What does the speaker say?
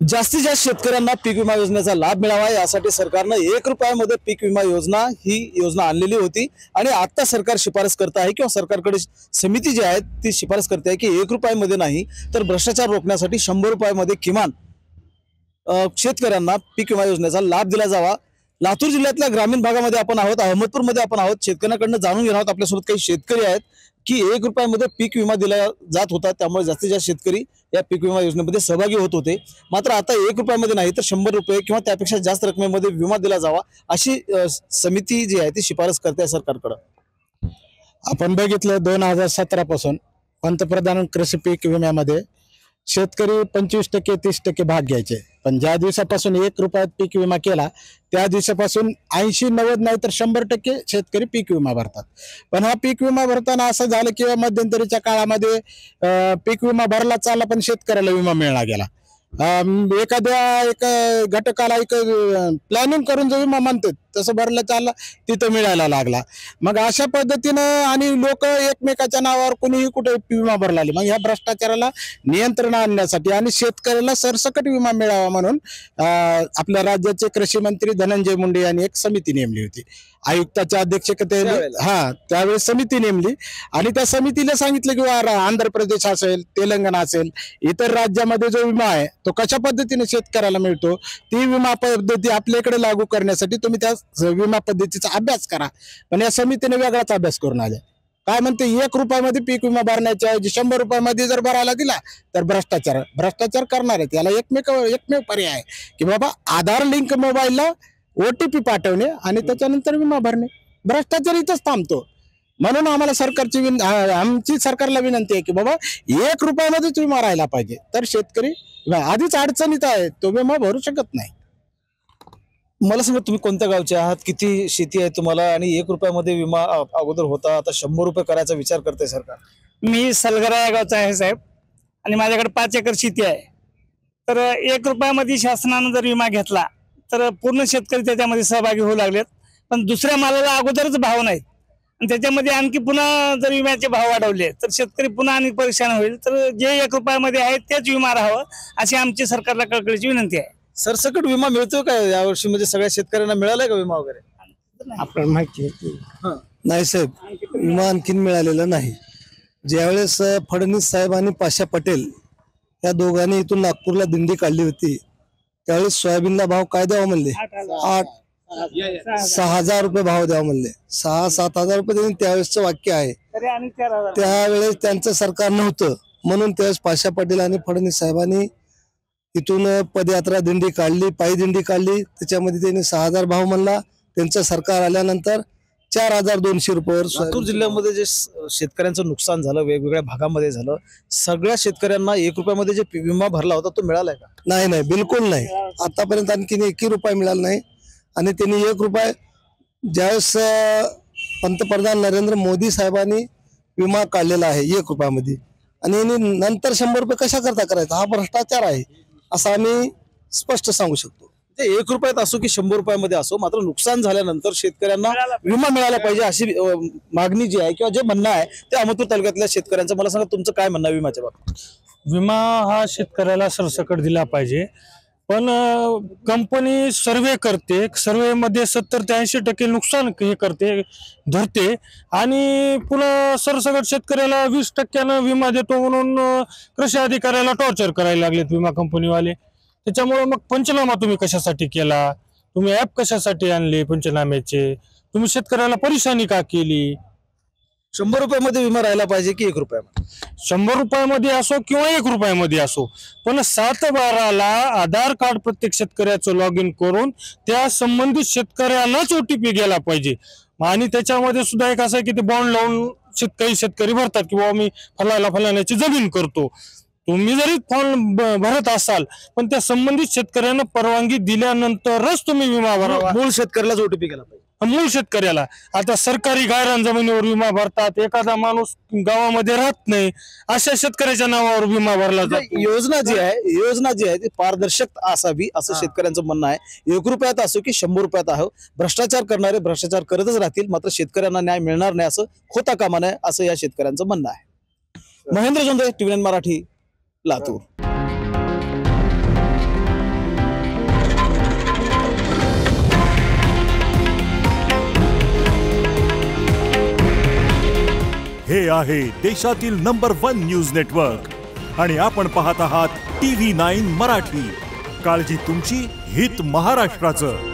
जास्तीत जास्त शेतकऱ्यांना पीक विमा योजनेचा लाभ मिळावा यासाठी सरकारनं 1 रुपयामध्ये पीक विमा योजना ही योजना आणलेली होती आणि आता सरकार शिफारस करत आहे किंवा सरकारकडे समिती जी आहे ती शिफारस करते आहे की 1 रुपयामध्ये नाही तर भ्रष्टाचार रोखण्यासाठी 100 रुपयामध्ये किमान शेतकऱ्यांना पीक विमा योजनेचा लाभ दिला जावा। लातूर जिल्ह्यातल्या ग्रामीण भागामध्ये आपण आहोत, अहमदपूरमध्ये आपण आहोत। शेतकऱ्यांकडून जाणून घेणार आहोत आपल्यासोबत काही शेतकरी आहेत की 1 रुपयामध्ये पीक विमा दिला जात होता, त्यामुळे जास्तीत जास्त शेतकरी या पीक विमा योजनेमध्ये सहभागी होत होते। मात्र आता 1 रुपयामध्ये नाही तर 100 रुपये किंवा त्यापेक्षा जास्त रकमेमध्ये विमा दिला जावा अशी समिती जी आहे ती शिफारस करते सरकारकडे। आपण बघितलं 2017 पासून पंतप्रधान कृषी पीक विम्यामध्ये शेतकरी 25% 30% भाग घ्यायचे, पण ज्या दिवसापासून 1 रुपयात पीक विमा केला त्या दिवसापासून 80-90 नाही तर 100% शेतकरी पीक विमा भरतात। पण हा पीक विमा भरताना असं झालं किंवा मध्यंतरीच्या काळामध्ये पीक विमा भरला चालला पण शेतकऱ्याला विमा मिळाला गेला। एखाद्या एक घटकाला एक प्लॅनिंग करून जो विमा मानतात तसं भरलं चाललं तिथं मिळायला लागला। मग अशा पद्धतीनं आणि लोक एकमेकाच्या नावावर कोणीही कुठे विमा भरला आली। मग ह्या भ्रष्टाचाराला नियंत्रण आणण्यासाठी आणि शेतकऱ्याला सरसकट विमा मिळावा म्हणून आपल्या राज्याचे कृषी मंत्री धनंजय मुंडे यांनी एक समिती नेमली होती। आयुक्ताच्या अध्यक्षतेने त्यावेळेस समिती नेमली आणि त्या समितीला सांगितलं की आंध्र प्रदेश असेल, तेलंगणा असेल, इतर राज्यामध्ये जो विमा आहे तो कशा पद्धतीने शेतकऱ्याला मिळतो ती विमा पद्धती आपल्याकडे लागू करण्यासाठी तुम्ही त्या विमा पद्धतीचा अभ्यास करा। पण या समितीने वेगळाच अभ्यास करून आले। काय म्हणते 1 रुपयामध्ये पीक विमा भरण्याच्या ऐवजी 100 रुपयामध्ये जर भरायला दिला तर भ्रष्टाचार करणार आहे। त्याला एकमेव पर्याय आहे की बाबा आधार लिंक मोबाईलला OTP पाठवणे आणि त्याच्यानंतर विमा भरणे। भ्रष्टाचार इथंच थांबतो। म्हणून आम्हाला आमची सरकारला विनंती आहे की बाबा 1 रुपयामध्येच विमा राहायला पाहिजे, तर शेतकरी आधीच अडचणीत आहे तो विमा भरू शकत नाही। मला सांगा तुम्ही कोणत्या गावचे आहात, किती शेती आहे तुम्हाला आणि 1 रुपयामध्ये विमा अगोदर होता, आता 100 रुपये करायचा विचार करते सरकार? मी सलगरा या गावचा आहे साहेब आणि माझ्याकडे 5 एकर शेती आहे। तर 1 रुपयामध्ये शासनानं जर विमा घेतला तर पूर्ण शेतकरी त्याच्यामध्ये सहभागी होऊ लागलेत, पण दुसऱ्या मालाला अगोदरच भाव नाहीत आणि त्याच्यामध्ये आणखी पुन्हा जर विम्याचे भाव वाढवले तर शेतकरी पुन्हा आणि परेशान होईल। तर जे 1 रुपयामध्ये आहे तेच विमा राहावं अशी आमची सरकारला कळकळीची विनंती आहे। सरसकट विमा मिळतो का यावर्षी? म्हणजे सगळ्या शेतकऱ्यांना मिळालाय का विमा वगैरे? आपल्याला माहिती आहे नाही साहेब, विमा आणखीन मिळालेला नाही। ज्यावेळेस फडणवीस साहेब आणि पाशा पटेल या दोघांनी इथून नागपूरला दिंडी काढली होती त्यावेळेस सोयाबीनला भाव काय द्यावा म्हणले? 6,000 रुपये भाव द्यावा म्हणले। 6-7 हजार रुपये त्यांनी त्यावेळेसचं वाक्य आहे। त्यावेळेस त्यांचं सरकार नव्हतं म्हणून त्यावेळेस पाशा पटेल आणि फडणवीस साहेबांनी इथून पदयात्रा दिंडी काढली, पायी दिंडी काढली, त्याच्यामध्ये त्यांनी 6,000 भाव म्हणला। त्यांचं सरकार आल्यानंतर 4,200 रुपयावर। लातूर जिल्ह्यामध्ये जे शेतकऱ्यांचं नुकसान झालं वेगवेगळ्या भागामध्ये झालं, सगळ्या शेतकऱ्यांना 1 रुपयामध्ये जे विमा भरला होता तो मिळालाय का? नाही, बिलकुल नाही। आतापर्यंत आणखीन 1 रुपया मिळाला नाही आणि त्यांनी 1 रुपया ज्यावेळेस पंतप्रधान नरेंद्र मोदी साहेबांनी विमा काढलेला आहे 1 रुपयामध्ये आणि नंतर 100 रुपये कशा करता करायचा? हा भ्रष्टाचार आहे असं आम्ही स्पष्ट सांगू शकतो। 1 रुपयात असो की 100 रुपयामध्ये असो, मात्र नुकसान झाल्यानंतर शेतकऱ्यांना विमा मिळाला पाहिजे अशी मागणी जी आहे किंवा जे म्हणणं आहे ते अहमदपूर तालुक्यातल्या शेतकऱ्यांचं। मला सांगा तुमचं काय म्हणणं विम्याच्या बाबतीत? विमा हा शेतकऱ्याला सरसकट दिला पाहिजे, पण कंपनी सर्वे करते, सर्वे मध्ये 70 ते 80% नुकसान हे करते धरते आणि पुन्हा सरसकट शेतकऱ्याला 20% विमा देतो म्हणून कृषी अधिकाऱ्याला टॉर्चर करायला लागलेत विमा कंपनीवाले। त्याच्यामुळे मग पंचनामा तुम्ही कशासाठी केला? तुम्ही ऍप कशासाठी आणले पंचनाम्याचे? तुम्ही शेतकऱ्याला परेशानी का केली? 100 रुपयामध्ये विमा राहायला पाहिजे की 1 रुपयामध्ये? 100 रुपयामध्ये असो किंवा 1 रुपयामध्ये असो, पण 7/12ला आधार कार्ड प्रत्येक शेतकऱ्याचं लॉग इन करून त्या संबंधित शेतकऱ्यालाच OTP गेला पाहिजे। आणि त्याच्यामध्ये सुद्धा एक असं आहे की ते बॉन्ड लावून शेतकरी भरतात की बाबा मी फलाण्याची जमीन करतो। तुम्ही जरी फॉर्म भरत असाल पण त्या संबंधित शेतकऱ्यांना परवानगी दिल्यानंतरच तुम्ही विमा भरावा। मूळ शेतकऱ्यालाच OTP गेला पाहिजे। मूळ शेतकऱ्याला आता सरकारी गायरान जमिनीवर विमा भरतात, एखादा माणूस गावामध्ये राहत नाही अशा शेतकऱ्याच्या नावावर विमा भरला जातो। योजना जी आहे ती पारदर्शक असावी असं शेतकऱ्यांचं म्हणणं आहे। 1 रुपयात असो की 100 रुपयात आहे, भ्रष्टाचार करणारे भ्रष्टाचार करतच राहतील, मात्र शेतकऱ्यांना न्याय मिळणार नाही असं होता कामा नये असं या शेतकऱ्यांचं म्हणणं आहे। महेंद्र जोंधळे, TVN मराठी, लातूर। हे आहे देशातील नंबर 1 न्यूज नेटवर्क आणि आपण पाहत आहात TV9 मराठी. काळजी तुमची, हित महाराष्ट्राचं.